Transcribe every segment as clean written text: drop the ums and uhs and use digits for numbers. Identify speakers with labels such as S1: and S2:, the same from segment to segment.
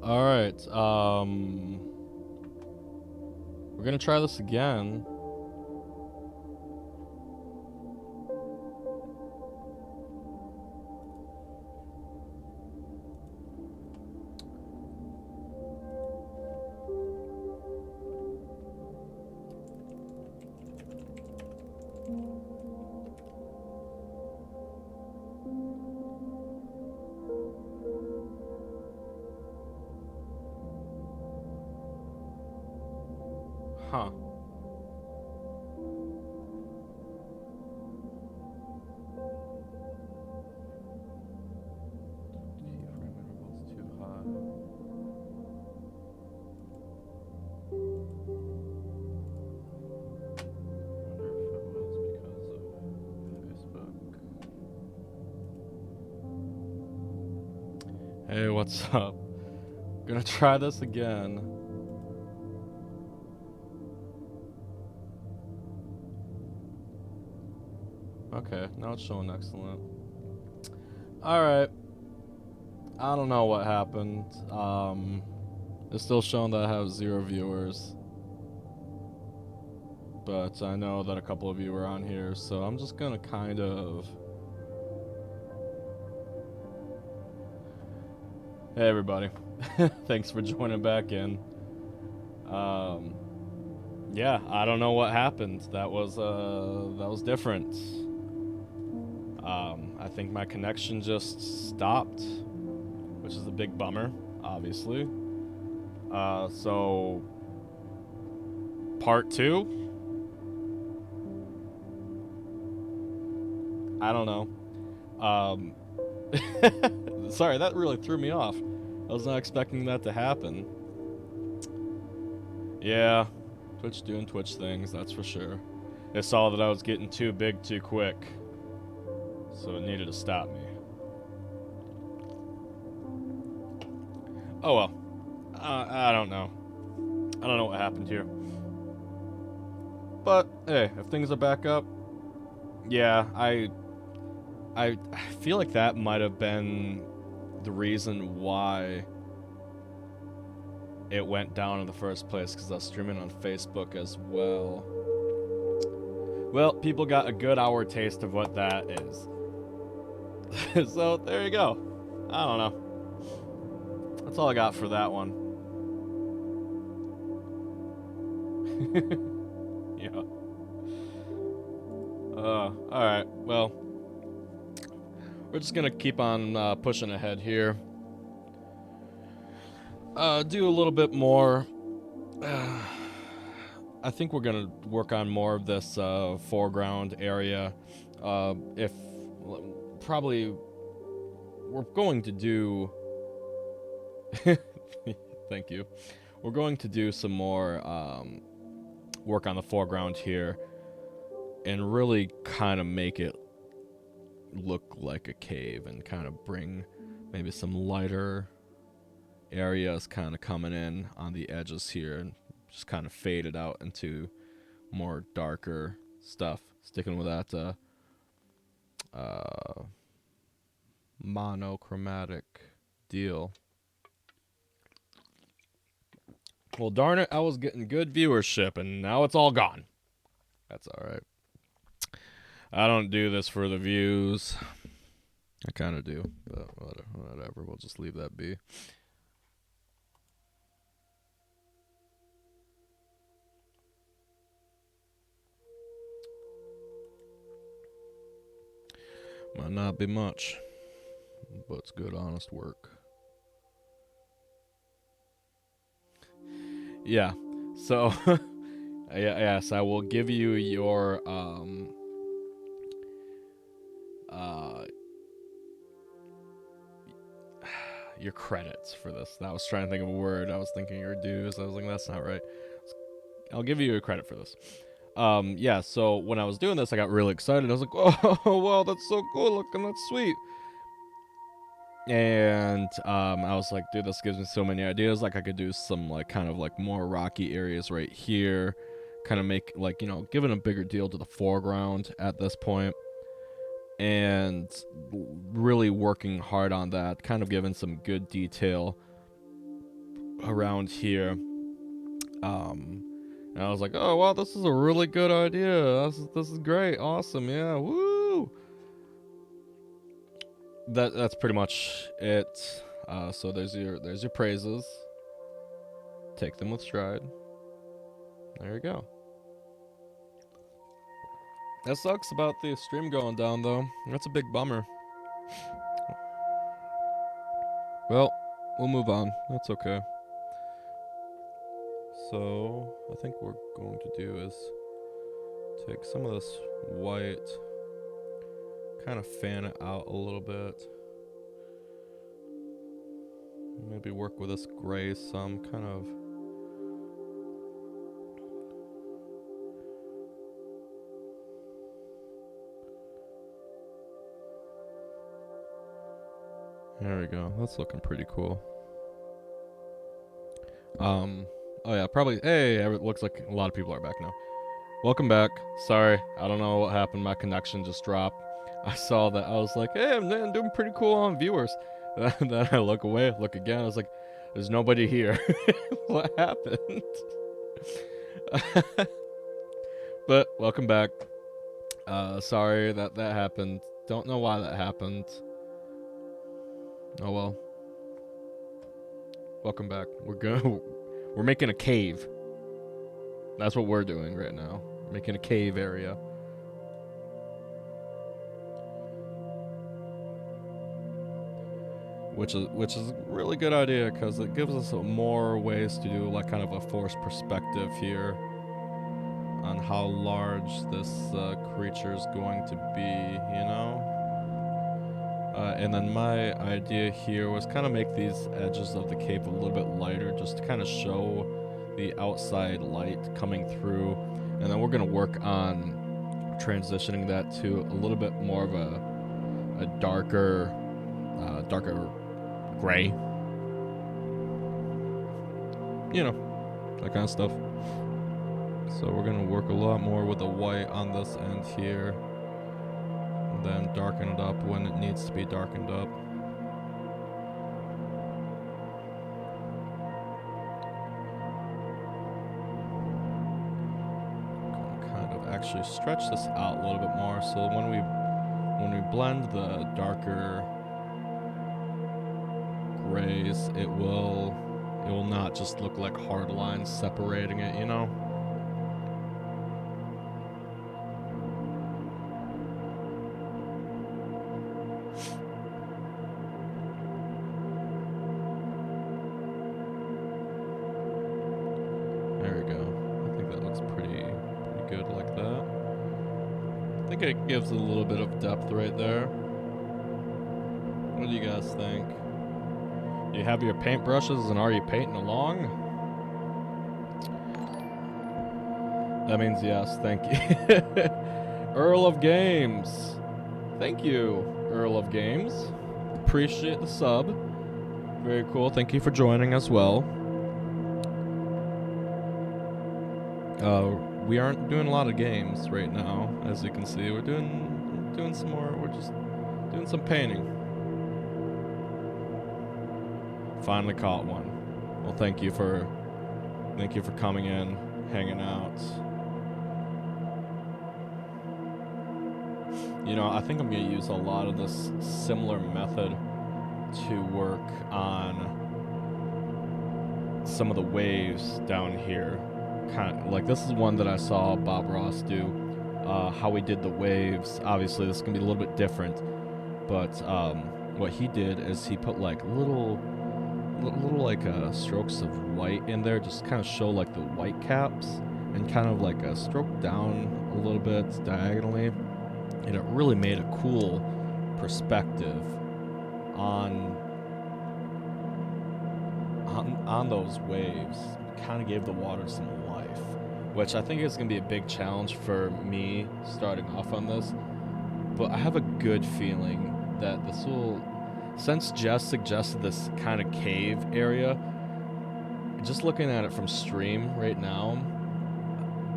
S1: All right. We're gonna try this again. Huh. Keyframe intervals too high. Wonder if it was because of Facebook. Hey, what's up? Gonna try this again. Okay, now it's showing excellent. Alright. I don't know what happened. It's still showing that I have 0 viewers. But I know that a couple of you are on here, so I'm just gonna kind of... Hey everybody. Thanks for joining back in. Yeah, I don't know what happened. That was different. I think my connection just stopped, which is a big bummer, obviously. So part 2? I don't know. Sorry, that really threw me off. I was not expecting that to happen. Yeah, Twitch doing Twitch things, that's for sure. It saw that I was getting too big too quick, so it needed to stop me. Oh well. I don't know. I don't know what happened here. But, hey, if things are back up, yeah, I feel like that might have been the reason why it went down in the first place, because I was streaming on Facebook as well. Well, people got a good hour taste of what that is. So, there you go. I don't know. That's all I got for that one. Yeah. Alright, well, we're just gonna keep on pushing ahead here. Do a little bit more. I think we're gonna work on more of this foreground area. If probably we're going to do. Thank you. We're going to do some more work on the foreground here, and really kind of make it look like a cave, and kind of bring maybe some lighter areas kind of coming in on the edges here, and just kind of fade it out into more darker stuff. Sticking with that monochromatic deal. Well, darn it, I was getting good viewership, and now it's all gone. That's alright. I don't do this for the views. I kind of do, but whatever. We'll just leave that be. Might not be much, but it's good, honest work. Yeah, so, yes, I will give you your credits for this. I was trying to think of a word. I was thinking your dues. I was like, that's not right. I'll give you your credit for this. Yeah, so when I was doing this, I got really excited. I was like, oh, wow, that's so cool looking. That's sweet. And I was like, dude, this gives me so many ideas. Like, I could do some, like, kind of, like, more rocky areas right here. Kind of make, like, you know, giving a bigger deal to the foreground at this point. And really working hard on that. Kind of giving some good detail around here. And I was like, oh wow, this is a really good idea. This is great, awesome, yeah, woo. That's pretty much it. So there's your praises. Take them with stride. There you go. That sucks about the stream going down though. That's a big bummer. Well, we'll move on. That's okay. So I think what we're going to do is take some of this white, kind of fan it out a little bit. Maybe work with this gray some, kind of. There we go. That's looking pretty cool. Oh yeah, probably. Hey, it looks like a lot of people are back now. Welcome back. Sorry, I don't know what happened. My connection just dropped. I saw that. I was like, hey, I'm doing pretty cool on viewers. Then I look away, look again. I was like, there's nobody here. What happened? But welcome back. Sorry that happened. Don't know why that happened. Oh well. Welcome back. We're making a cave. That's what we're doing right now. Making a cave area. Which is a really good idea because it gives us more ways to do like kind of a forced perspective here on how large this creature is going to be, you know? And then my idea here was kind of make these edges of the cave a little bit lighter just to kind of show the outside light coming through. And then we're going to work on transitioning that to a little bit more of a darker gray. You know, that kind of stuff. So we're going to work a lot more with the white on this end here. And then darken it up when it needs to be darkened up. Kind of actually stretch this out a little bit more so when we blend the darker grays, it will not just look like hard lines separating it, you know? There we go. I think that looks pretty good like that. I think it gives a little bit of depth right there. What do you guys think? You have your paintbrushes and are you painting along? That means yes, thank you. Earl of Games. Thank you, Earl of Games. Appreciate the sub. Very cool. Thank you for joining as well. We aren't doing a lot of games right now, as you can see. We're doing some more. We're just doing some painting. Finally caught one. Well, thank you for coming in, hanging out. You know, I think I'm gonna use a lot of this similar method to work on some of the waves down here. Kind of like this is one that I saw Bob Ross do. How he did the waves. Obviously, this is gonna be a little bit different, but what he did is he put like little like strokes of white in there, just kind of show like the white caps, and kind of like a stroke down a little bit diagonally, and it really made a cool perspective on those waves. Kind of gave the water some life, which I think is going to be a big challenge for me starting off on this, but I have a good feeling that this will, since Jess suggested this kind of cave area, just looking at it from stream right now,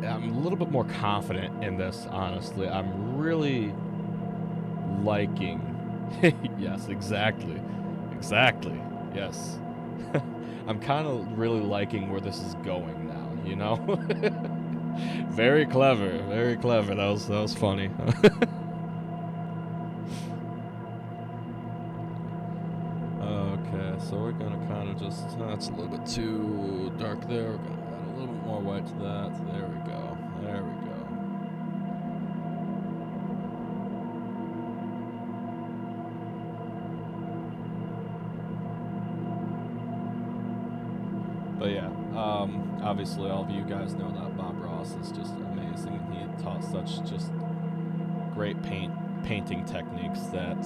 S1: I'm a little bit more confident in this, honestly. I'm really liking... Yes, exactly. Yes. I'm kind of really liking where this is going now, you know? Very clever, very clever. That was funny. Okay, so we're gonna kind of just, that's a little bit too dark there. We're gonna add a little bit more white to that. There we go. There we go. But yeah, obviously all of you guys know that Bob Ross is just amazing. He taught such just great painting techniques that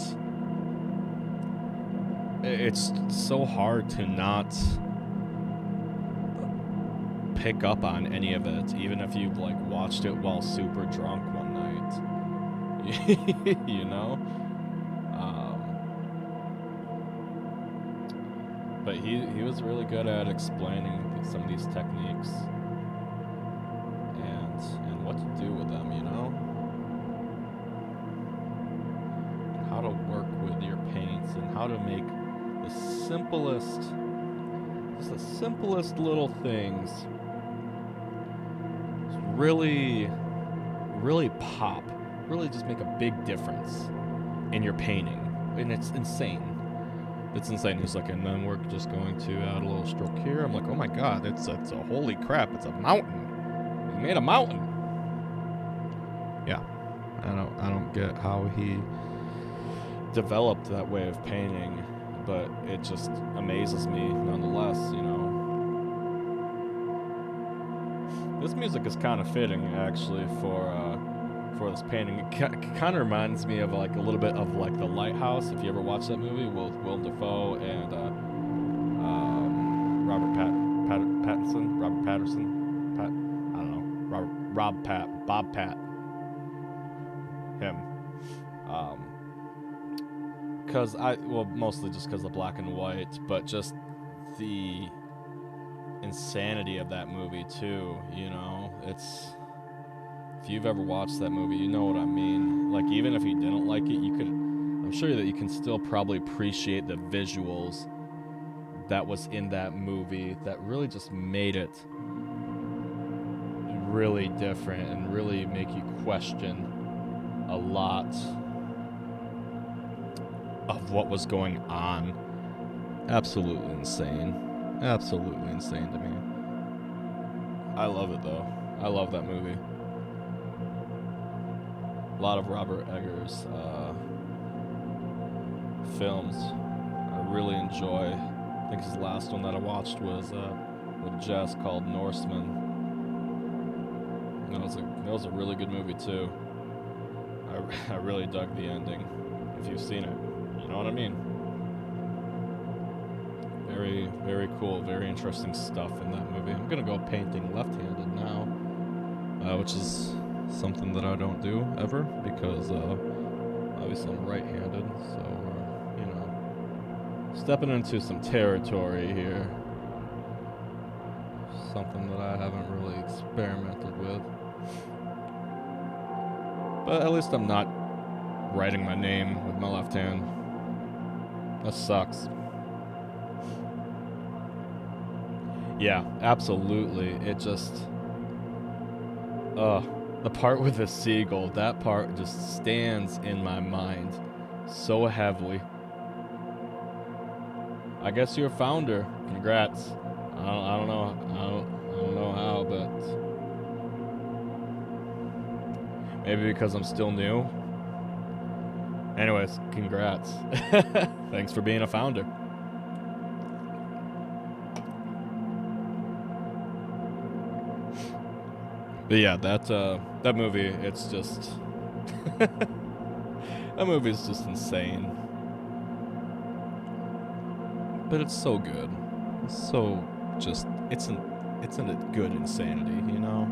S1: it's so hard to not pick up on any of it, even if you've like watched it while super drunk one night. You know? But he was really good at explaining some of these techniques and what to do with them, you know? And how to work with your paints and how to make the simplest little things really pop, really just make a big difference in your painting. And it's insane. It's insane. He's like, and then we're just going to add a little stroke here. I'm like, oh my god, it's a holy crap, it's a mountain. He made a mountain. Yeah. I don't get how he developed that way of painting, but it just amazes me nonetheless, you know. This music is kind of fitting actually for this painting. It kind of reminds me of like a little bit of like The Lighthouse. If you ever watched that movie with Willem Dafoe and Robert Pattinson, Robert Patterson, I don't know, Bob Pat, him. Mostly just because of black and white, but just the insanity of that movie too, you know. It's, if you've ever watched that movie, you know what I mean. Like, even if you didn't like it, I'm sure that you can still probably appreciate the visuals that was in that movie that really just made it really different and really make you question a lot of what was going on. Absolutely insane to me. I love it though. I love that movie. A lot of Robert Eggers films I really enjoy. I think his last one that I watched was with Jess called Norseman. It was a really good movie too. I really dug the ending. If you've seen it, you know what I mean. Very, very cool, very interesting stuff in that movie. I'm gonna go painting left-handed now, which is something that I don't do ever because obviously I'm right-handed, so you know, stepping into some territory here, something that I haven't really experimented with. But at least I'm not writing my name with my left hand. That sucks. Yeah, absolutely. It just, the part with the seagull, that part just stands in my mind so heavily. I guess you're a founder. Congrats. I don't know how, but maybe because I'm still new. Anyways, congrats. Thanks for being a founder. But yeah, that movie, it's just that movie is just insane. But it's so good. It's so just it's in a good insanity, you know?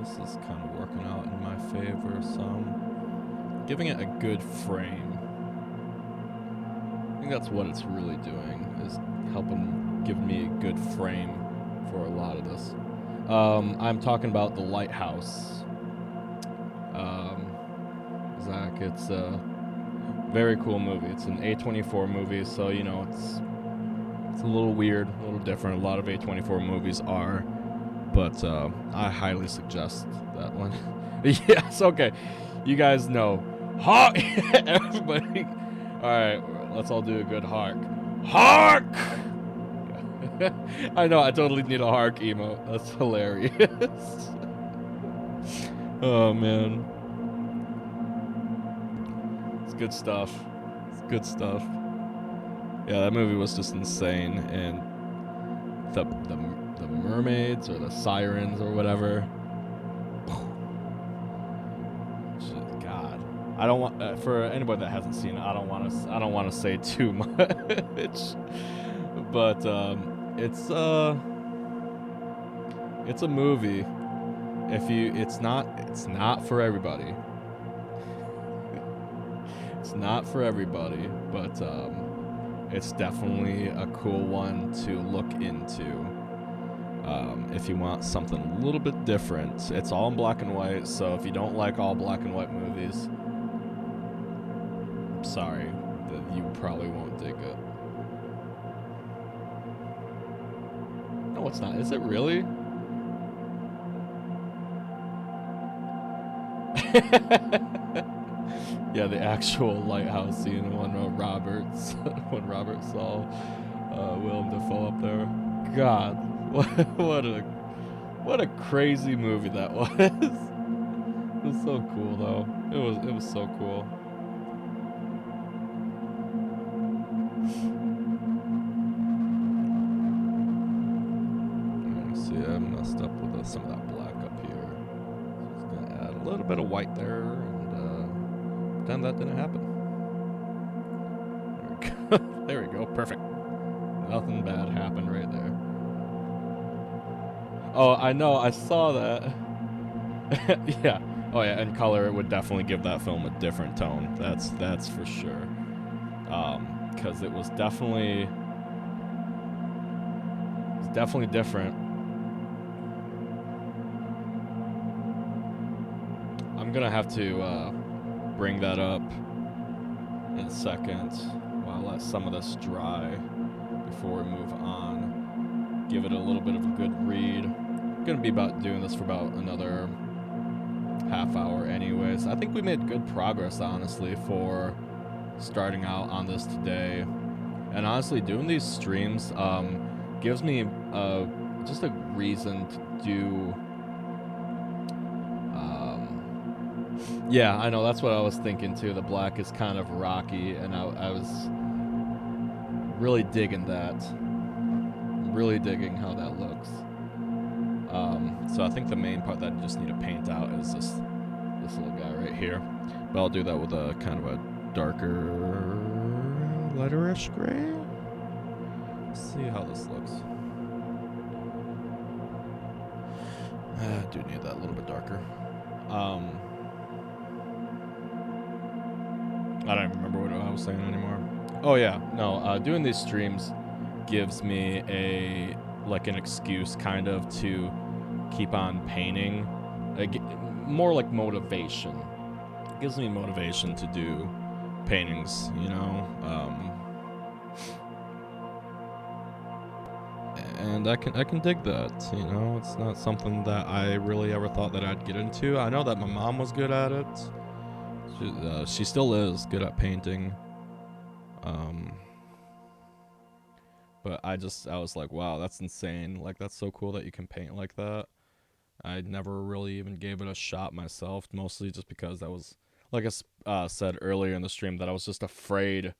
S1: This is kind of working out in my favor, so I'm giving it a good frame. I think that's what it's really doing, is helping give me a good frame for a lot of this. I'm talking about The Lighthouse. Zach, it's a very cool movie. It's an A24 movie, so you know it's a little weird, a little different. A lot of A24 movies are, but I highly suggest that one. Yes, okay. You guys know. Hark! Everybody. All right, let's all do a good hark. Hark! I know, I totally need a hark emote. That's hilarious. Oh, man. It's good stuff. It's good stuff. Yeah, that movie was just insane, and the mermaids or the sirens or whatever. God, I don't want for anybody that hasn't seen it. I don't want to say too much, but it's a movie. It's not for everybody. It's not for everybody, but it's definitely a cool one to look into. If you want something a little bit different. It's all in black and white, so if you don't like all black and white movies, I'm sorry, that you probably won't dig it. No, it's not. Is it really? Yeah, the actual lighthouse scene when when Robert saw Willem Dafoe up there. God, what a crazy movie that was. It was so cool though. It was so cool. Let me see, I messed up with some of that black up here. So just gonna add a little bit of white there and pretend that didn't happen. There we go. There we go. Perfect. Nothing bad happened right there. Oh, I know. I saw that. Yeah. Oh yeah, and color, it would definitely give that film a different tone. That's for sure. Because it was definitely different. I'm gonna have to bring that up in a second while I let some of this dry before we move on. Give it a little bit of a good read. I'm gonna be doing this for about another half hour anyways. I think we made good progress, honestly, for starting out on this today. And honestly, doing these streams gives me just a reason to do... yeah, I know, that's what I was thinking too. The black is kind of rocky, and I was really digging that. Really digging how that looks. So I think the main part that I just need to paint out is this little guy right here. But I'll do that with a kind of a darker, lighterish gray. Let's see how this looks. I do need that a little bit darker. I don't even remember what I was saying anymore. Oh yeah, no, doing these streams gives me an excuse kind of to keep on painting. More like motivation. It gives me motivation to do paintings, you know? And I can dig that, you know? It's not something that I really ever thought that I'd get into. I know that my mom was good at it. She still is good at painting. But I was like, wow, that's insane. Like, that's so cool that you can paint like that. I never really even gave it a shot myself, mostly just because I was, like I said earlier in the stream, that I was just afraid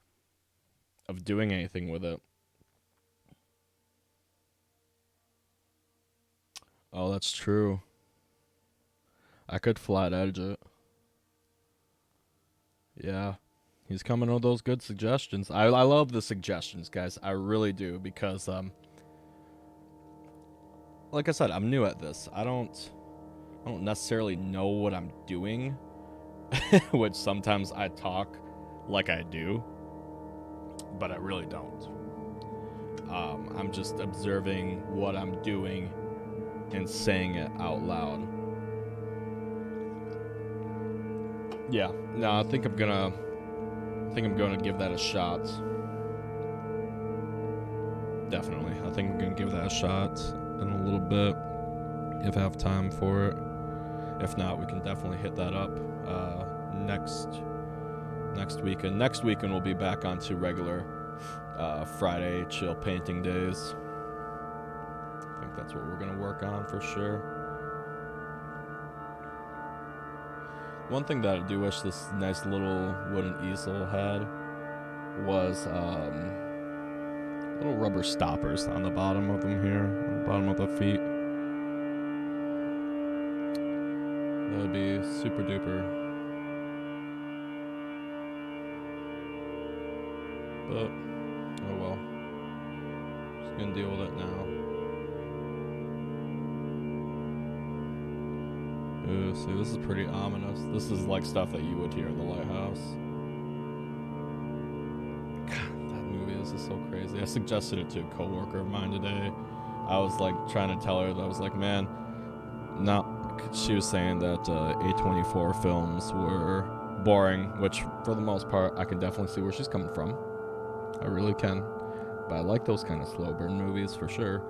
S1: of doing anything with it. Oh, that's true. I could flat edge it. Yeah. He's coming with those good suggestions. I love the suggestions, guys. I really do, because like I said, I'm new at this. I don't necessarily know what I'm doing, which sometimes I talk like I do, but I really don't. I'm just observing what I'm doing and saying it out loud. Yeah, no, I think I'm gonna give that a shot. Definitely, I think I'm gonna give that a shot in a little bit if I have time for it. If not, we can definitely hit that up next weekend. Next weekend we'll be back onto regular Friday chill painting days. I think that's what we're gonna work on for sure. One thing that I do wish this nice little wooden easel had was little rubber stoppers on the bottom of them here, on the bottom of the feet. That would be super duper. But, oh well. Just gonna deal with it now. Ooh, see, this is pretty ominous. This is like stuff that you would hear in the lighthouse. God, that movie is just so crazy. I suggested it to a coworker of mine today. I was like trying to tell her that I was like, man, she was saying that A24 films were boring, which for the most part, I can definitely see where she's coming from. I really can. But I like those kind of slow burn movies for sure.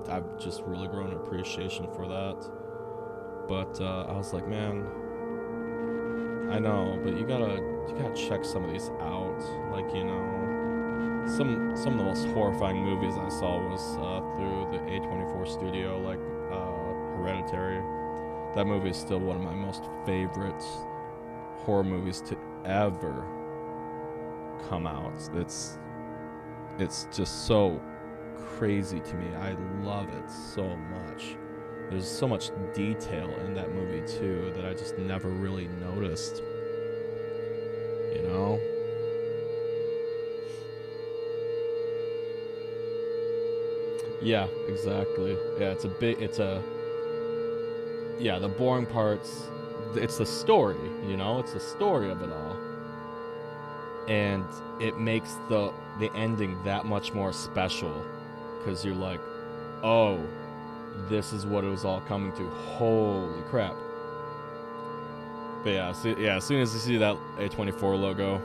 S1: I've just really grown an appreciation for that. But I was like, man, I know, but you gotta check some of these out. Like, you know, some of the most horrifying movies I saw was through the A24 studio, like Hereditary. That movie is still one of my most favorite horror movies to ever come out. It's just so crazy to me. I love it so much. There's so much detail in that movie too that I just never really noticed. You know? Yeah, exactly. Yeah, the boring parts, it's the story, you know? It's the story of it all. And it makes the ending that much more special, because you're like, oh, this is what it was all coming to. Holy crap. But yeah, as soon as you see that A24 logo,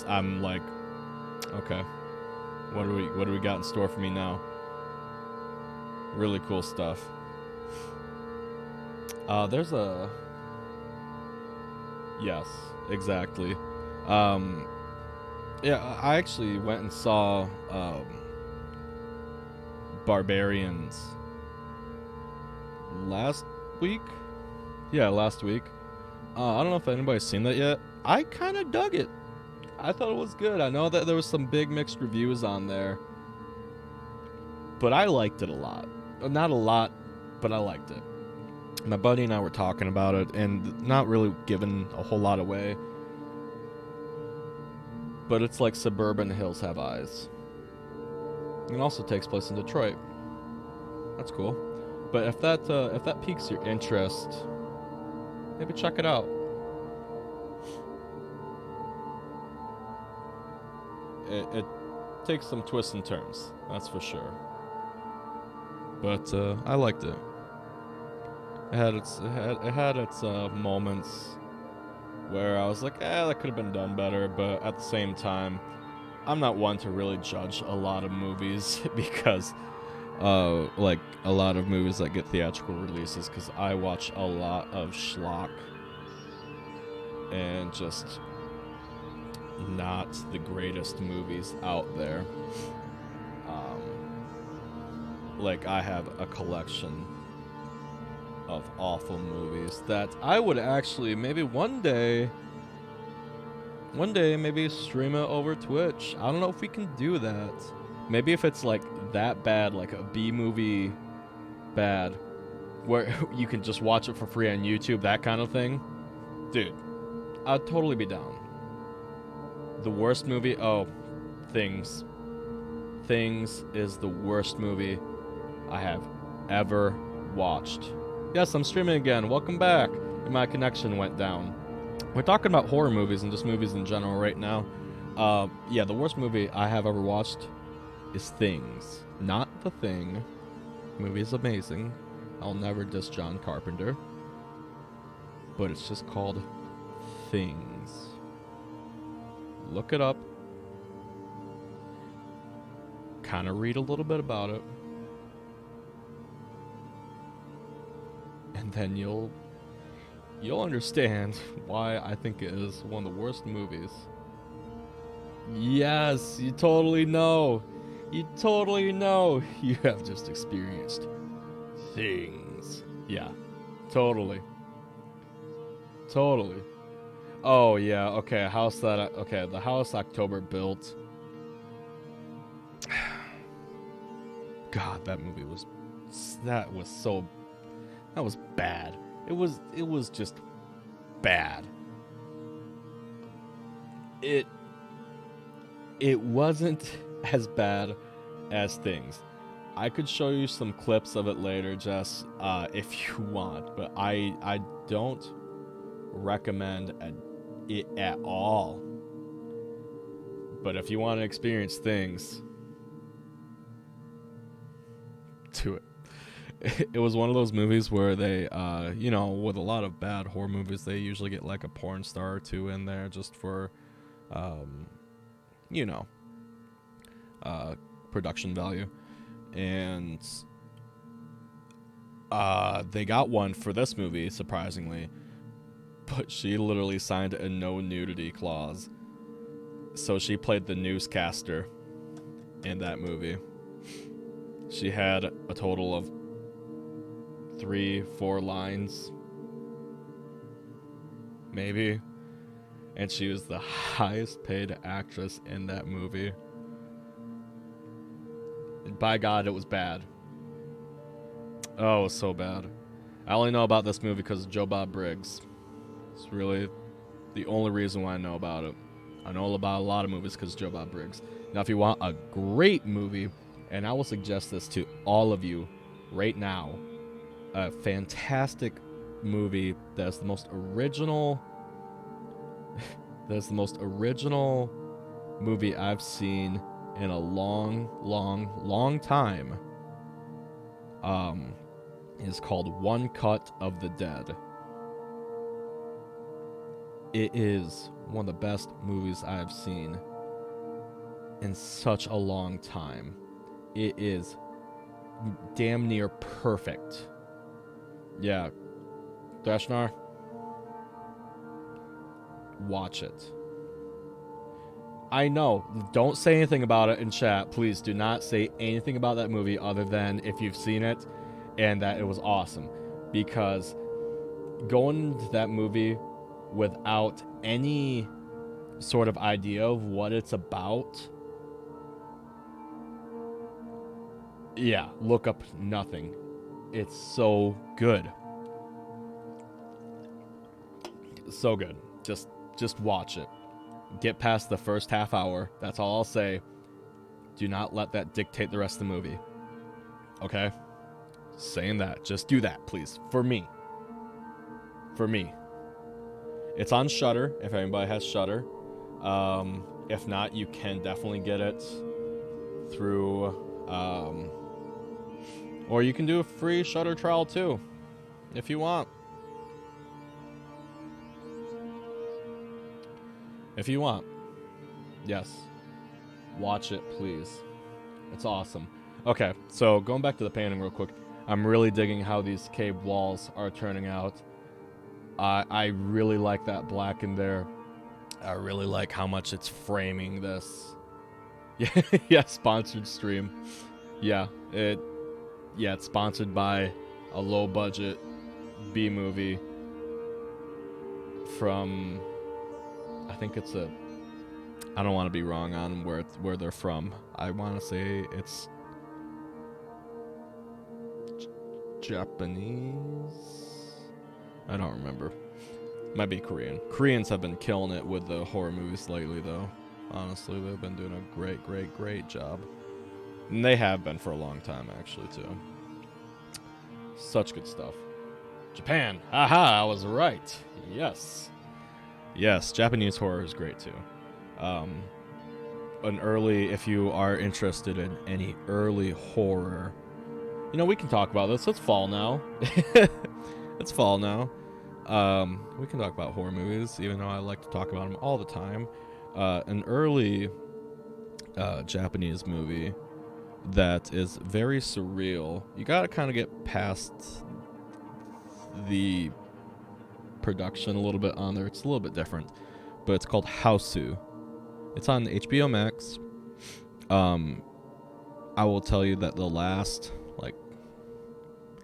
S1: I'm like, okay, what do we got in store for me now? Really cool stuff. Yes, exactly. I actually went and saw Barbarians last week. Yeah, last week. I don't know if anybody's seen that yet. I kind of dug it. I thought it was good. I know that there was some big mixed reviews on there, but I liked it a lot. Not a lot, but I liked it. My buddy and I were talking about it, and not really giving a whole lot away. But it's like Suburban Hills Have Eyes. It also takes place in Detroit. That's cool. But if that piques your interest, maybe check it out. It takes some twists and turns, that's for sure. But I liked it. It had its moments where I was like, that could have been done better. But at the same time, I'm not one to really judge a lot of movies because, like a lot of movies that get theatrical releases, because I watch a lot of schlock and just not the greatest movies out there. Like, I have a collection of awful movies that I would actually maybe one day maybe stream it over Twitch. I don't know if we can do that. Maybe if it's like that bad, like a B movie bad, where you can just watch it for free on YouTube, that kind of thing. Dude, I'd totally be down. The worst movie, Things. Things is the worst movie I have ever watched. Yes, I'm streaming again. Welcome back. My connection went down. We're talking about horror movies and just movies in general right now. Yeah, the worst movie I have ever watched is Things, not The Thing. The movie is amazing. I'll never diss John Carpenter, but it's just called Things. Look it up. Kind of read a little bit about it, and then you'll understand why I think it is one of the worst movies. Yes, you totally know. You totally know. You have just experienced Things. Yeah, totally. Totally. Oh, yeah, okay, the house October built. God, that was bad. It was just bad. It wasn't as bad as Things. I could show you some clips of it later, Jess, if you want, but I don't recommend it at all. But if you want to experience Things, do it. It was one of those movies where they, with a lot of bad horror movies, they usually get like a porn star or two in there just for, you know, production value. And they got one for this movie, surprisingly, but she literally signed a no nudity clause. So she played the newscaster in that movie. She had a total of 3-4 lines, maybe, and she was the highest paid actress in that movie. And by God, it was bad. Oh, it was so bad. I only know about this movie because of Joe Bob Briggs. It's really the only reason why I know about it. I know about a lot of movies because of Joe Bob Briggs. Now, if you want a great movie, and I will suggest this to all of you right now, a fantastic movie that's the most original movie I've seen in a long time, is called One Cut of the Dead. It is one of the best movies I've seen in such a long time. It is damn near perfect. Yeah, Dashnar, watch it. I know, don't say anything about it in chat. Please do not say anything about that movie other than if you've seen it and that it was awesome. Because going to that movie without any sort of idea of what it's about, yeah, look up nothing. It's so good. So good. Just watch it. Get past the first half hour. That's all I'll say. Do not let that dictate the rest of the movie. Okay? Saying that. Just do that, please. For me. It's on Shudder, if anybody has Shudder. If not, you can definitely get it through... or you can do a free Shudder trial, too. If you want. If you want. Yes. Watch it, please. It's awesome. Okay, so going back to the painting real quick. I'm really digging how these cave walls are turning out. I really like that black in there. I really like how much it's framing this. Yeah, sponsored stream. Yeah, it's sponsored by a low-budget B movie from, I think it's I don't want to be wrong on where they're from. I want to say it's Japanese. I don't remember. Might be Korean. Koreans have been killing it with the horror movies lately, though. Honestly, they've been doing a great job. And they have been for a long time, actually, too. Such good stuff. Japan. Aha, I was right. Yes. Yes, Japanese horror is great, too. if you are interested in any early horror, we can talk about this. It's fall now. It's fall now. We can talk about horror movies, even though I like to talk about them all the time. An early Japanese movie that is very surreal. You gotta kind of get past the production a little bit on there. It's a little bit different, but it's called Houseu. It's on HBO Max. I will tell you that the last like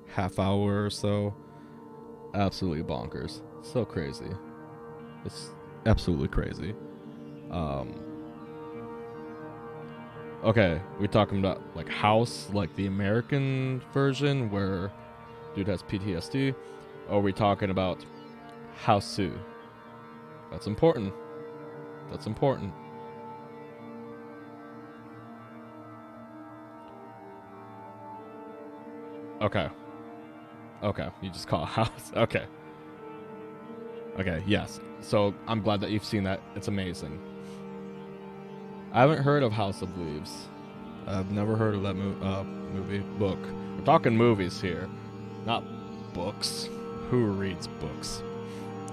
S1: half hour or so, absolutely bonkers. So crazy. It's absolutely crazy. Okay, we talking about like House, like the American version where dude has PTSD, or are we talking about Houseu? That's important. That's important. Okay. Okay, you just call it House. Okay. Okay, yes. So I'm glad that you've seen that. It's amazing. I haven't heard of House of Leaves. I've never heard of that movie. Book. We're talking movies here, not books. Who reads books?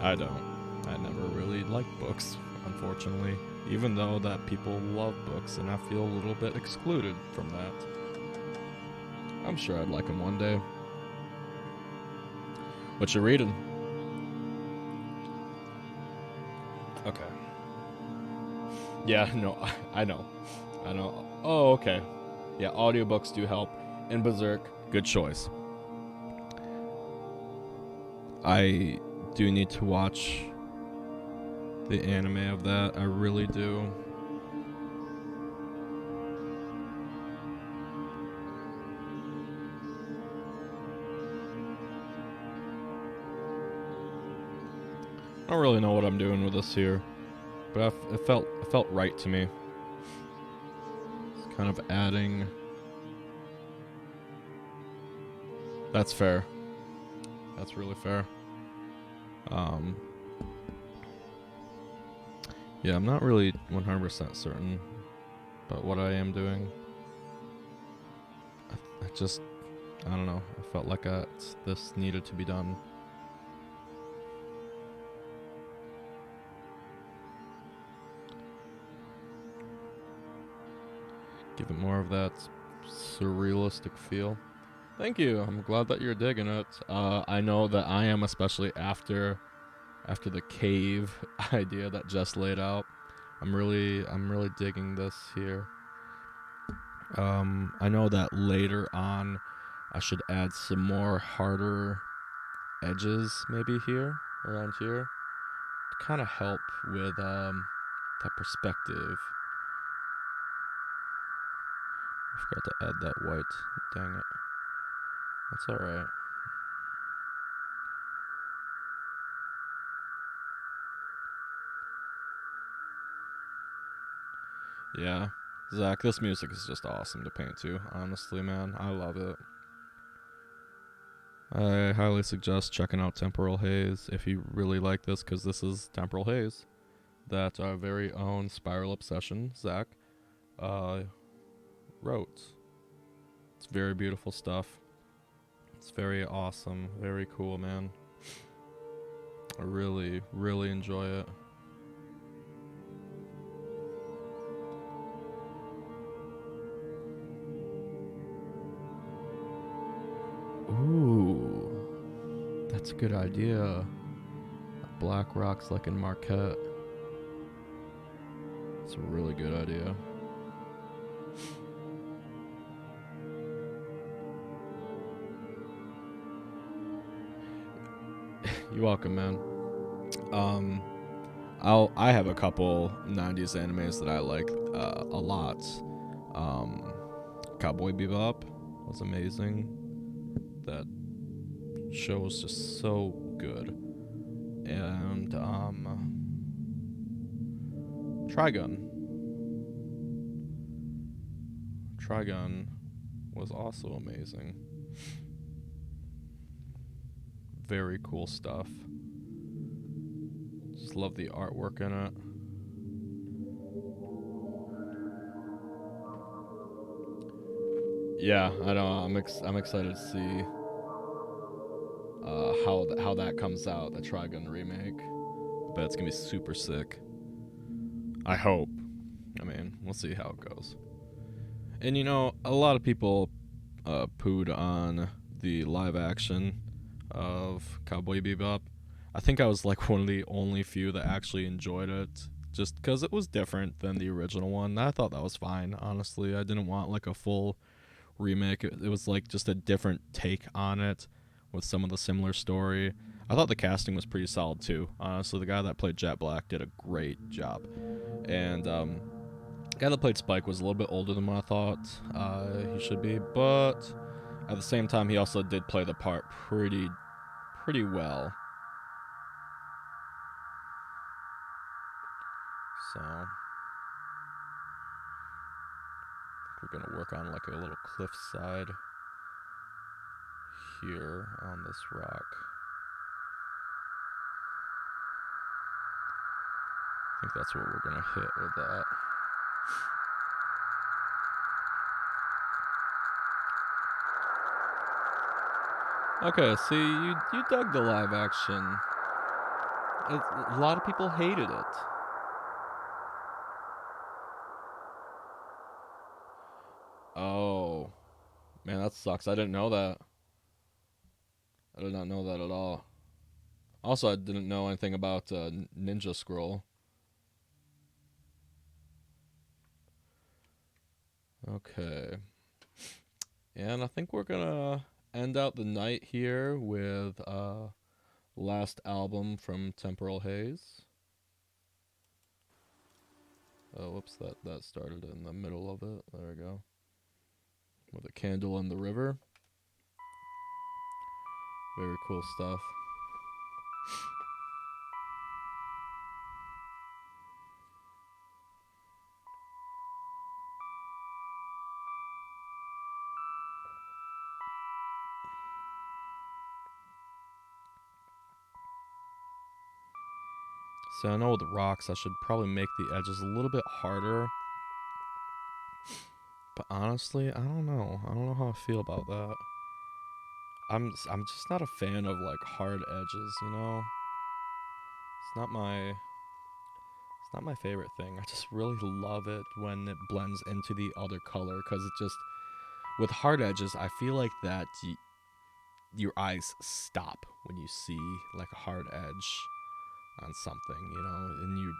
S1: I don't. I never really liked books, unfortunately. Even though that people love books, and I feel a little bit excluded from that. I'm sure I'd like them one day. What you reading? Okay. Yeah, no, I know. Oh, okay. Yeah, audiobooks do help. And Berserk, good choice. I do need to watch the anime of that. I really do. I don't really know what I'm doing with this here, but it felt right to me. It's kind of adding. That's fair. That's really fair. Yeah, I'm not really 100% certain about what I am doing. I don't know. I felt like this needed to be done. Give it more of that surrealistic feel. Thank you. I'm glad that you're digging it. I know that I am, especially after the cave idea that Jess laid out. I'm really digging this here. I know that later on I should add some more harder edges maybe here, around here, to kind of help with that perspective. I forgot to add that white. Dang it. That's alright. Yeah. Zach, this music is just awesome to paint to. Honestly, man. I love it. I highly suggest checking out Temporal Haze if you really like this, because this is Temporal Haze that our very own Spiral Obsession, Zach, wrote. It's very beautiful stuff. It's very awesome. Very cool, man. I really, really enjoy it. Ooh, that's a good idea. Black rocks like in Marquette. It's a really good idea. You're welcome, man. I have a couple 90s animes that I like a lot. Cowboy Bebop was amazing. That show was just so good. And Trigun. Trigun was also amazing. Very cool stuff. Just love the artwork in it. Yeah, I know. I'm excited to see how that comes out. The Trigun remake. Bet it's gonna be super sick. I hope. I mean, we'll see how it goes. And you know, a lot of people pooed on the live action of Cowboy Bebop. I think I was like one of the only few that actually enjoyed it, just because it was different than the original one. I thought that was fine, honestly. I didn't want like a full remake. It was like just a different take on it with some of the similar story. I thought the casting was pretty solid too. Honestly, the guy that played Jet Black did a great job, and the guy that played Spike was a little bit older than what I thought he should be, but at the same time, he also did play the part pretty well. So we're gonna work on like a little cliffside here on this rock. I think that's what we're gonna hit with that. Okay, see, you dug the live action. A lot of people hated it. Oh, man, that sucks. I didn't know that. I did not know that at all. Also, I didn't know anything about Ninja Scroll. Okay. And I think we're gonna end out the night here with last album from Temporal Haze. Oh, whoops, that started in the middle of it. There we go. With a candle in the river. Very cool stuff. So I know with the rocks, I should probably make the edges a little bit harder. But honestly, I don't know. I don't know how I feel about that. I'm just not a fan of like hard edges, you know. It's not my favorite thing. I just really love it when it blends into the other color cuz it just with hard edges, I feel like that your eyes stop when you see like a hard edge on something, you know, and you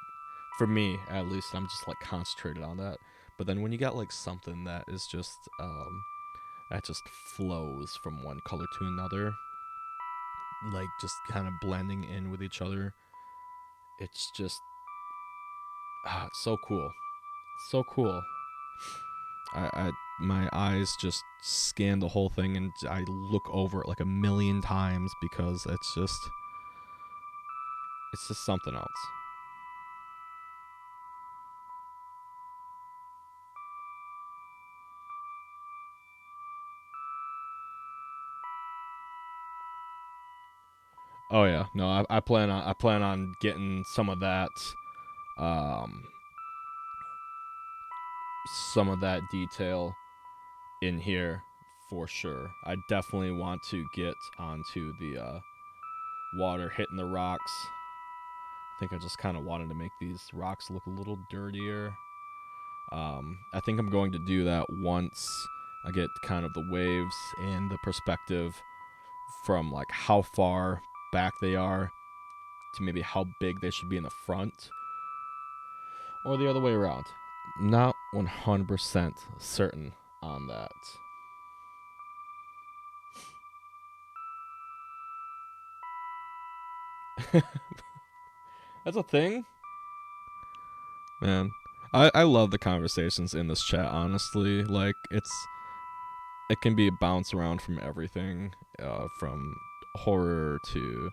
S1: for me at least I'm just like concentrated on that. But then when you got like something that is just that just flows from one color to another, like just kind of blending in with each other, it's just it's so cool. So cool. I my eyes just scan the whole thing and I look over it like a million times because it's just something else. Oh yeah, no, I plan on getting um, some of that detail in here for sure. I definitely want to get onto the water hitting the rocks. I think I just kind of wanted to make these rocks look a little dirtier. I think I'm going to do that once I get kind of the waves and the perspective from like how far back they are to maybe how big they should be in the front or the other way around. Not 100% certain on that. That's a thing, man. I love the conversations in this chat. Honestly, like it can be a bounce around from everything, from horror to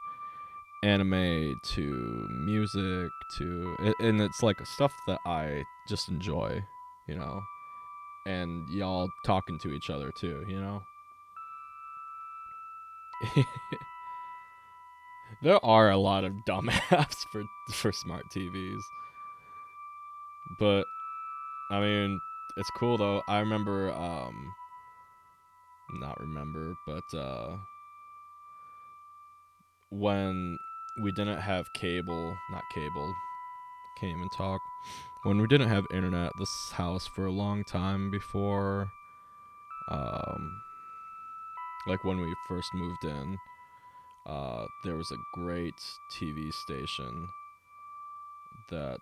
S1: anime to music to and it's like stuff that I just enjoy, you know, and y'all talking to each other too, you know. There are a lot of dumb apps for smart TVs, but I mean, it's cool though. I remember not remember, but when we didn't have cable, not cable, can't even talk. When we didn't have internet at this house for a long time before, um, like when we first moved in, there was a great TV station that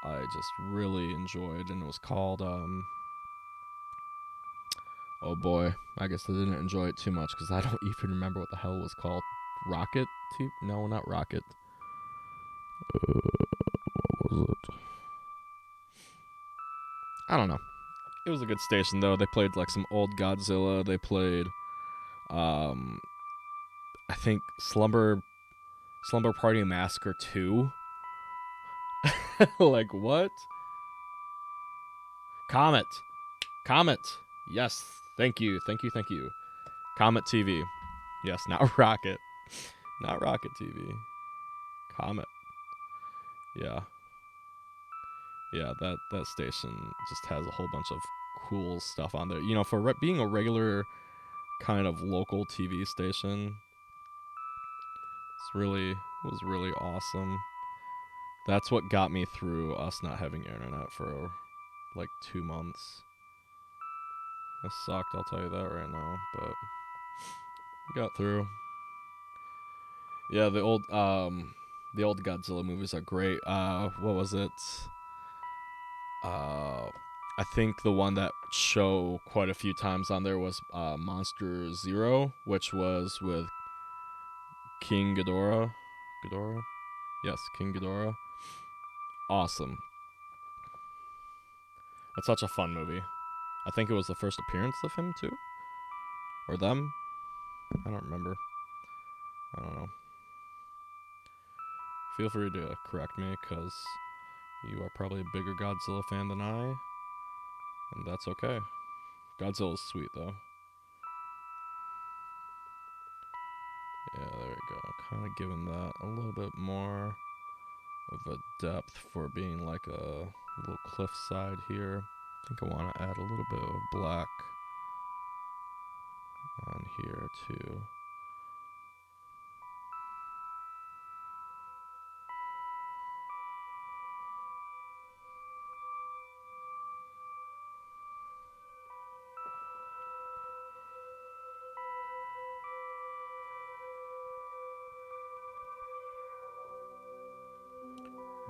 S1: I just really enjoyed, and it was called, oh boy, I guess I didn't enjoy it too much because I don't even remember what the hell it was called. Rocket TV? No, not Rocket. What was it? I don't know. It was a good station though. They played like some old Godzilla. They played, um, I think Slumber Party Massacre 2. Like what? Comet. Comet. Yes. Thank you. Thank you. Thank you. Comet TV. Yes, not Rocket. Not Rocket TV. Comet. Yeah. Yeah, that station just has a whole bunch of cool stuff on there. You know, for being a regular kind of local TV station, it was really awesome. That's what got me through us not having internet for like 2 months. It sucked, I'll tell you that right now, but we got through. Yeah, the old Godzilla movies are great. What was it? I think the one that show quite a few times on there was Monster Zero, which was with King Ghidorah. Ghidorah? Yes, King Ghidorah. Awesome. That's such a fun movie. I think it was the first appearance of him too, or them. I don't remember. I don't know. Feel free to correct me, because you are probably a bigger Godzilla fan than I, and that's okay. Godzilla's sweet though. Yeah, there we go. Kind of giving that a little bit more of a depth for being like a little cliffside here. I think I want to add a little bit of black on here too.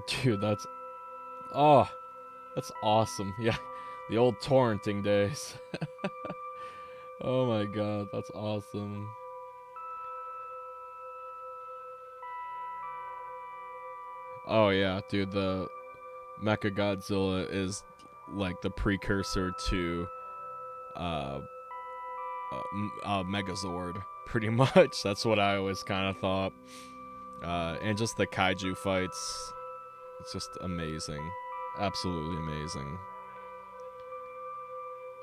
S1: Dude, oh, that's awesome. Yeah, the old torrenting days. Oh my god, that's awesome. Oh yeah, dude, the Mecha Godzilla is like the precursor to uh, Megazord, pretty much. That's what I always kind of thought. And just the kaiju fights, it's just amazing, absolutely amazing.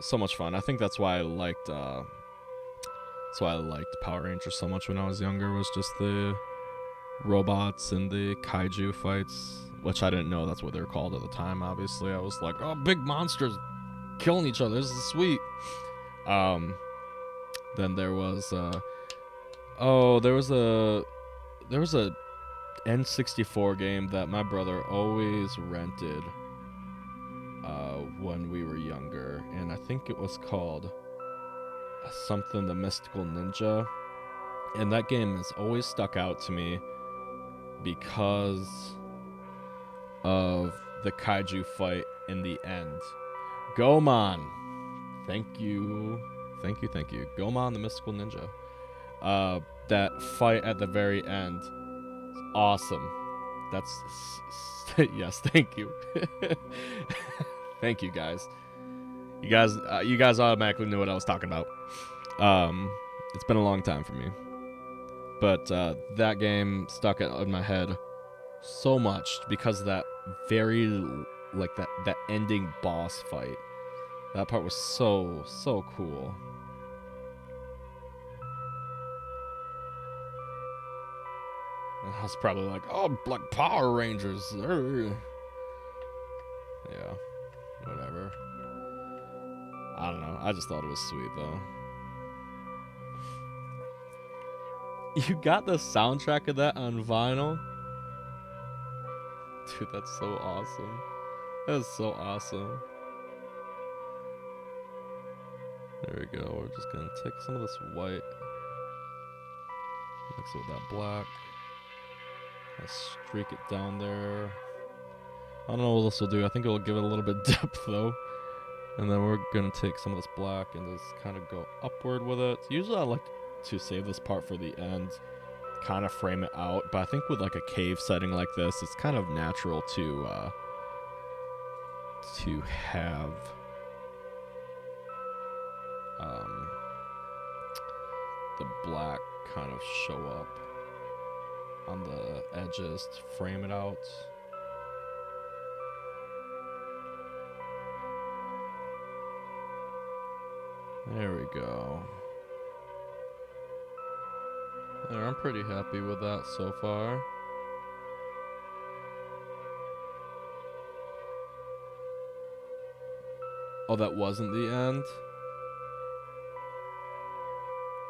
S1: So much fun. I think that's why I liked. That's why I liked Power Rangers so much when I was younger. Was just the robots and the kaiju fights, which I didn't know that's what they were called at the time. Obviously, I was like, oh, big monsters killing each other. This is sweet. Um, then there was oh, there was a N64 game that my brother always rented when we were younger, and I think it was called something the Mystical Ninja. And that game has always stuck out to me because of the kaiju fight in the end. Gomon, thank you, thank you, thank you. Gomon the Mystical Ninja. That fight at the very end, awesome. That's yes, thank you. Thank you guys. You guys automatically knew what I was talking about. It's been a long time for me, but that game stuck in my head so much because of that very like that ending boss fight. That part was so cool. And I was probably like, oh, like Power Rangers. Yeah, whatever. I don't know. I just thought it was sweet though. You got the soundtrack of that on vinyl? Dude, that's so awesome. That is so awesome. There we go. We're just gonna take some of this white, mix it with that black. Streak it down there. I don't know what this will do. I think it will give it a little bit depth though. And then we're gonna take some of this black and just kind of go upward with it. Usually I like to save this part for the end, kind of frame it out. But I think with like a cave setting like this, it's kind of natural to have the black kind of show up on the edges to frame it out. There we go. There, I'm pretty happy with that so far. Oh, that wasn't the end?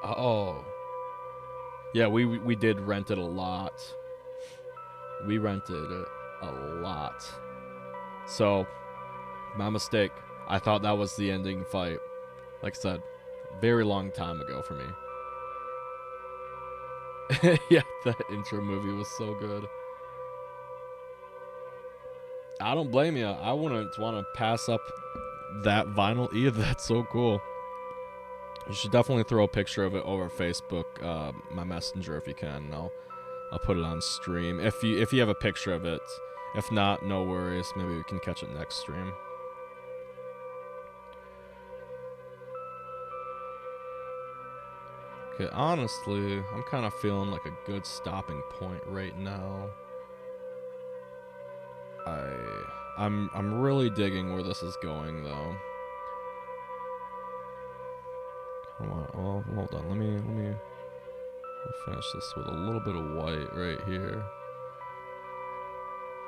S1: Oh. Yeah, we did rent it a lot. We rented it a lot. So, my mistake. I thought that was the ending fight. Like I said, very long time ago for me. Yeah, that intro movie was so good. I don't blame you. I wouldn't want to pass up that vinyl either. That's so cool. You should definitely throw a picture of it over Facebook, my messenger if you can. And I'll put it on stream if you have a picture of it. If not, no worries. Maybe we can catch it next stream. Okay, honestly, I'm kind of feeling like a good stopping point right now. I'm really digging where this is going though. Well, hold on. Let me finish this with a little bit of white right here.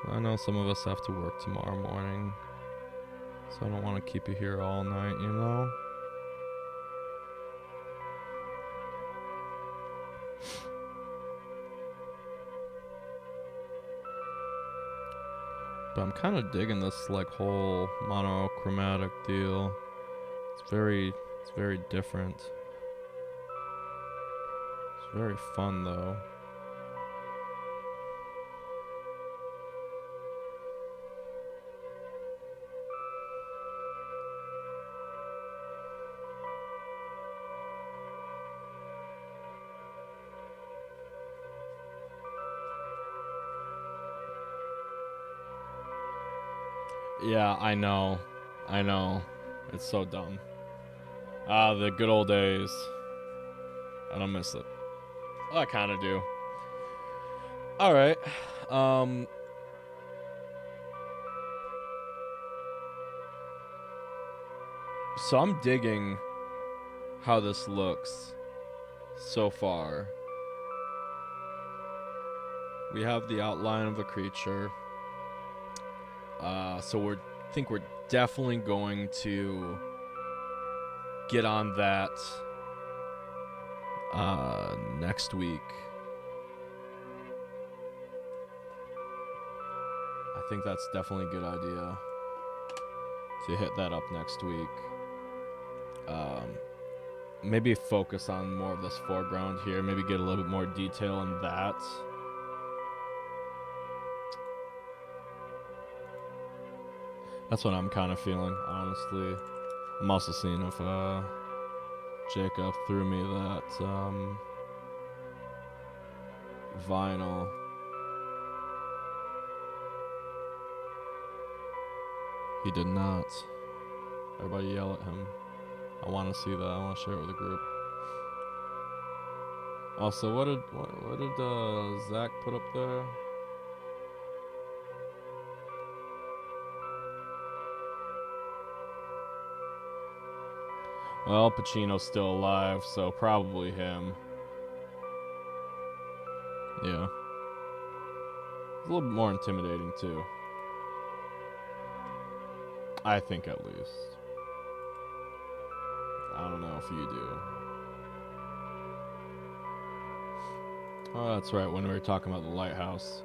S1: I know some of us have to work tomorrow morning, so I don't want to keep you here all night, you know? But I'm kind of digging this like whole monochromatic deal. It's very different. It's very fun though. Yeah, I know. It's so dumb. The good old days. I don't miss it. Well, I kind of do. Alright. So I'm digging how this looks so far. We have the outline of the creature. So I think we're definitely going to get on that next week. I think that's definitely a good idea to hit that up next week. Maybe focus on more of this foreground here. Maybe get a little bit more detail in that. That's what I'm kind of feeling, honestly. I'm also seeing if Jacob threw me that vinyl. He did not. Everybody yell at him. I want to see that. I want to share it with the group. Also, what did Zach put up there? Well, Pacino's still alive, so probably him. Yeah. It's a little bit more intimidating, too. I think, at least. if you do. Oh, that's right, when we were talking about the lighthouse.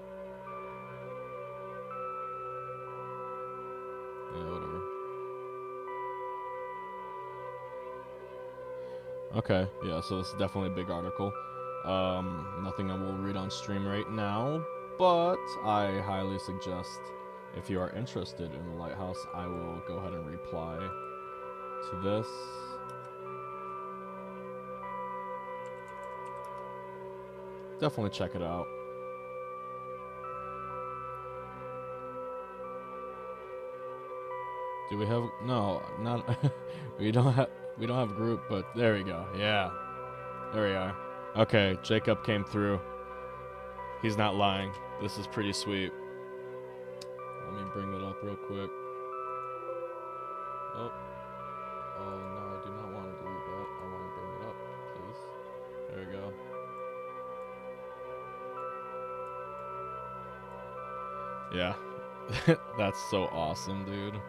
S1: Yeah, whatever. Okay, yeah, so this is definitely a big article. Nothing I will read on stream right now, but I highly suggest if you are interested in the lighthouse, I will go ahead and reply to this. Definitely check it out. Do we have no? Not we don't have a group, but there we go. Yeah, there we are. Okay, Jacob came through. He's not lying. This is pretty sweet. Let me bring it up real quick. Oh, no, I do not want to delete that. I want to bring it up, please. There we go. Yeah, that's so awesome, dude.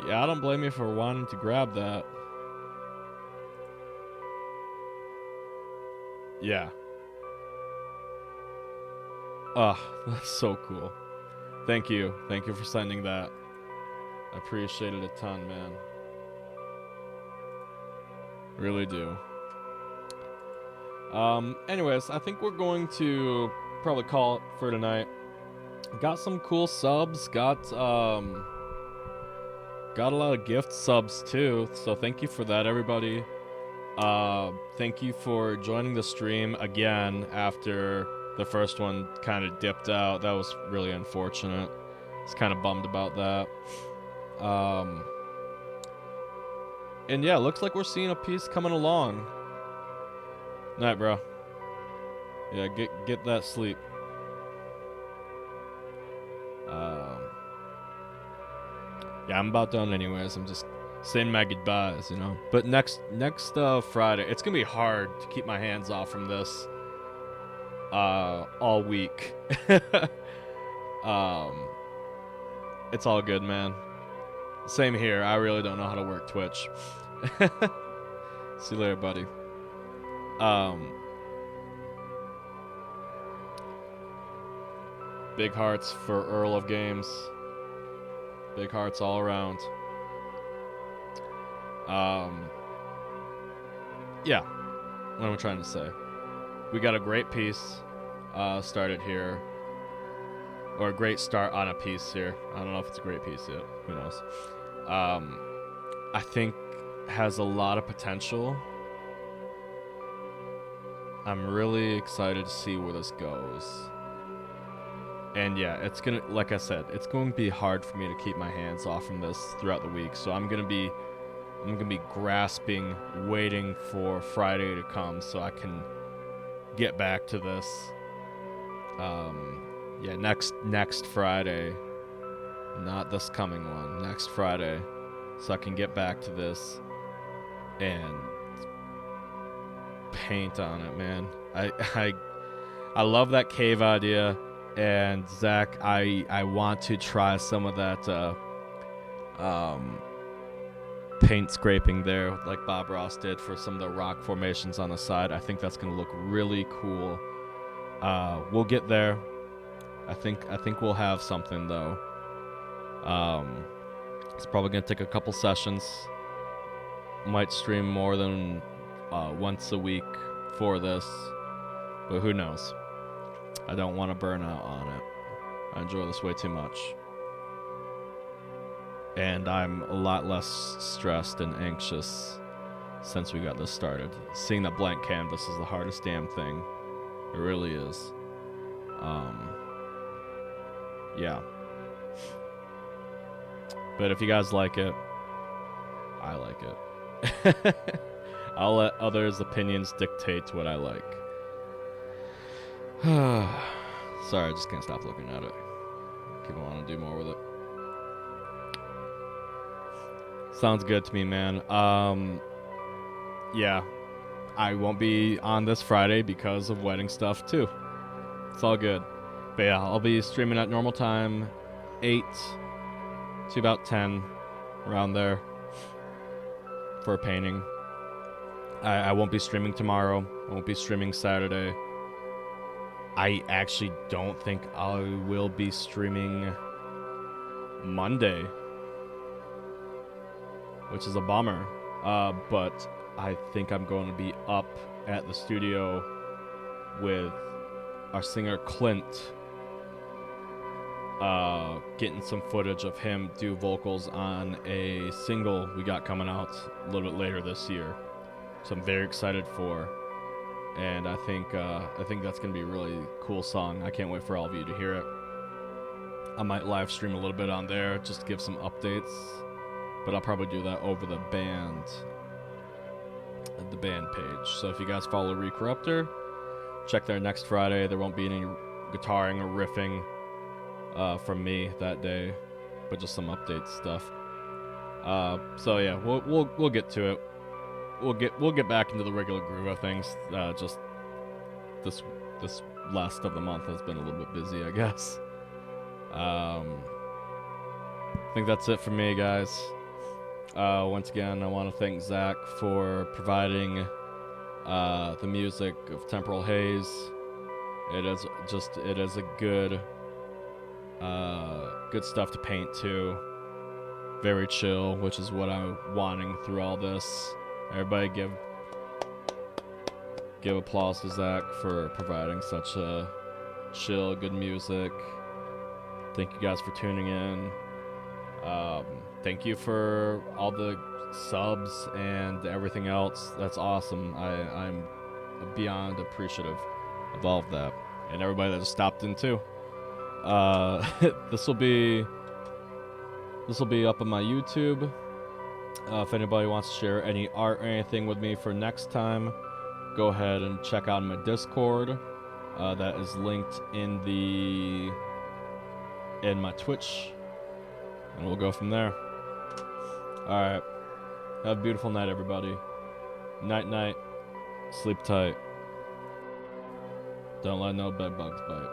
S1: Yeah, I don't blame you for wanting to grab that. Yeah. Oh, that's so cool. Thank you. Thank you for sending that. I appreciate it a ton, man. Really do. Anyways, I think we're going to probably call it for tonight. Got some cool subs, got a lot of gift subs too, so thank you for that, everybody. Thank you for joining the stream again after the first one kind of dipped out. That was really unfortunate. I was kind of bummed about that. And yeah, looks like we're seeing a piece coming along. Night, bro. Yeah, get that sleep. Yeah, I'm about done anyways. I'm just saying my goodbyes, you know. But next Friday, it's gonna be hard to keep my hands off from this all week. It's all good, man. Same here. I really don't know how to work Twitch. See you later, buddy. Big hearts for Earl of Games. Big hearts all around. Yeah. What am I trying to say? We got a great piece started here. Or a great start on a piece here. I don't know if it's a great piece yet. Who knows? I think has a lot of potential. I'm really excited to see where this goes. And yeah, it's gonna, like I said, it's going to be hard for me to keep my hands off from this throughout the week. So I'm gonna be grasping, waiting for Friday to come so I can get back to this. Yeah, next Friday, not this coming one. Next Friday, so I can get back to this and paint on it, man. I love that cave idea. And Zach, I want to try some of that paint scraping there, like Bob Ross did for some of the rock formations on the side. I think that's gonna look really cool. We'll get there. I think we'll have something though. It's probably gonna take a couple sessions. Might stream more than once a week for this, but who knows? I don't want to burn out on it. I enjoy this way too much. And I'm a lot less stressed and anxious since we got this started. Seeing that blank canvas is the hardest damn thing. It really is. Yeah. But if you guys like it, I like it. I'll let others' opinions dictate what I like. Sorry, I just can't stop looking at it. Keep wanting to do more with it. Sounds good to me, man. Yeah, I won't be on this Friday because of wedding stuff too. It's all good. But yeah, I'll be streaming at normal time, 8 to about 10, around there. for a painting. I won't be streaming tomorrow. I won't be streaming Saturday. I actually don't think I will be streaming Monday, which is a bummer. But I think I'm going to be up at the studio with our singer Clint, getting some footage of him do vocals on a single we got coming out a little bit later this year. So I'm very excited for, and I think that's gonna be a really cool song. I can't wait for all of you to hear it. I might live stream a little bit on there just to give some updates, but I'll probably do that over the band page. So if you guys follow Recorruptor, check there next Friday. There won't be any guitaring or riffing from me that day, but just some update stuff. So yeah, we'll get to it. We'll get back into the regular groove of things. Just this last of the month has been a little bit busy, I guess. I think that's it for me, guys. Once again, I want to thank Zach for providing the music of Temporal Haze. It is a good stuff to paint to. Very chill, which is what I'm wanting through all this. Everybody give applause to Zach for providing such a chill, good music. Thank you guys for tuning in. Thank you for all the subs and everything else. That's awesome. I'm beyond appreciative of all of that. And everybody that just stopped in too. This will be up on my YouTube. If anybody wants to share any art or anything with me for next time, go ahead and check out my Discord. That is linked in my Twitch, and we'll go from there. Alright. Have a beautiful night, everybody. Night night. Sleep tight. Don't let no bed bugs bite.